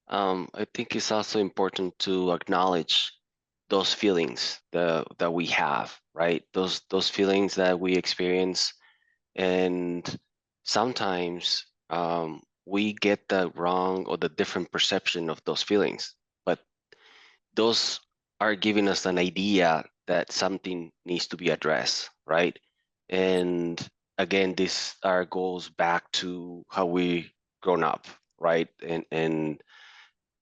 I think it's also important to acknowledge those feelings that we have, right? Those feelings that we experience, and sometimes we get the wrong or the different perception of those feelings, but those are giving us an idea that something needs to be addressed, right? And again, this our goes back to how we grown up, right? And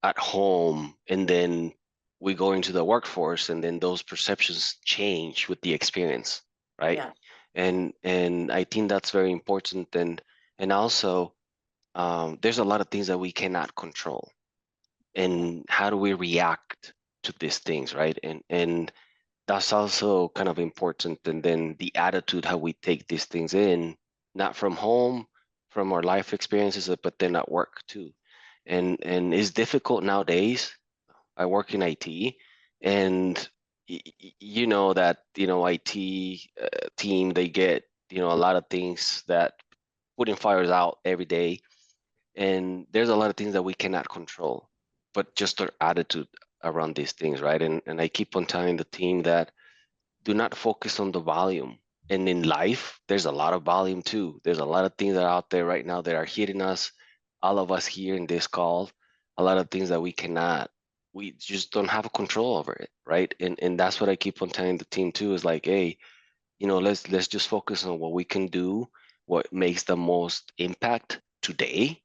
at home, and then we go into the workforce, and then those perceptions change with the experience, right? Yeah, And I think that's very important. And also, there's a lot of things that we cannot control, yeah, and how do we react to these things, right? And that's also kind of important. And then the attitude, how we take these things in, not from home, from our life experiences, but then at work too. And it's difficult nowadays. I work in IT, and you know that IT team, they get a lot of things that putting fires out every day, and there's a lot of things that we cannot control, but just our attitude around these things, right? And I keep on telling the team that do not focus on the volume. And in life, there's a lot of volume too. There's a lot of things that are out there right now that are hitting us, all of us here in this call, a lot of things that we just don't have control over it, right? And that's what I keep on telling the team too, is like, hey, let's just focus on what we can do, what makes the most impact today,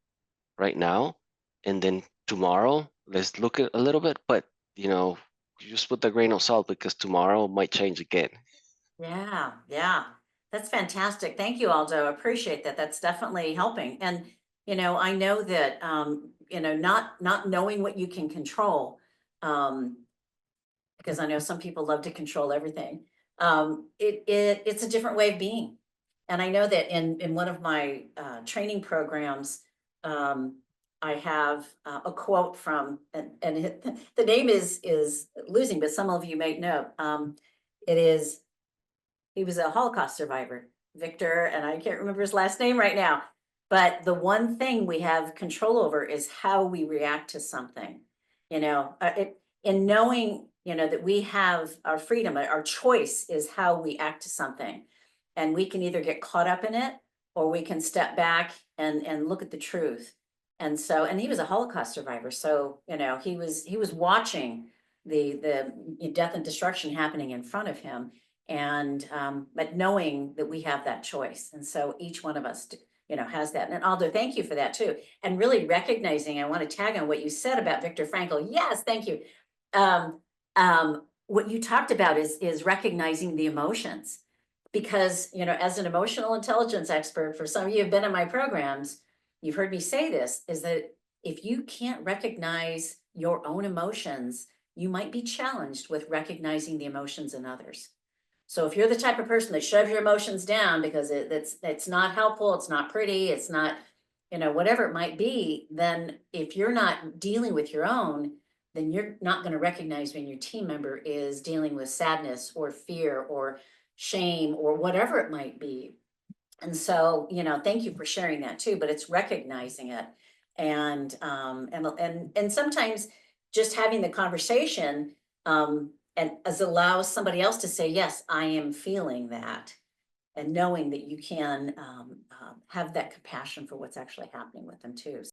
right now, and then tomorrow, let's look at a little bit, but you know, just with a grain of salt, because tomorrow might change again. yeah, yeah. That's fantastic. Thank you, Aldo. I appreciate that. That's definitely helping. And I know that not knowing what you can control, um, because I know some people love to control everything. It's a different way of being. And I know that in one of my training programs, I have a quote from, the name is losing, but some of you may know. It is He was a Holocaust survivor, Viktor, and I can't remember his last name right now. But the one thing we have control over is how we react to something. In knowing, that we have our freedom, our choice is how we act to something. And we can either get caught up in it or we can step back and look at the truth. And he was a Holocaust survivor. So, he was watching the death and destruction happening in front of him, and but knowing that we have that choice, and so each one of us has that. And Aldo, thank you for that too, and really recognizing, I want to tag on what you said about Viktor Frankl. Yes, thank you. um, what you talked about is recognizing the emotions, because as an emotional intelligence expert, for some of you have been in my programs, you've heard me say this, is that if you can't recognize your own emotions, you might be challenged with recognizing the emotions in others. So if you're the type of person that shoves your emotions down because it's not helpful, it's not pretty, it's not, whatever it might be, then if you're not dealing with your own, then you're not going to recognize when your team member is dealing with sadness or fear or shame or whatever it might be. And so, thank you for sharing that too, but it's recognizing it. And sometimes just having the conversation, and as allows somebody else to say, yes, I am feeling that, and knowing that you can have that compassion for what's actually happening with them too.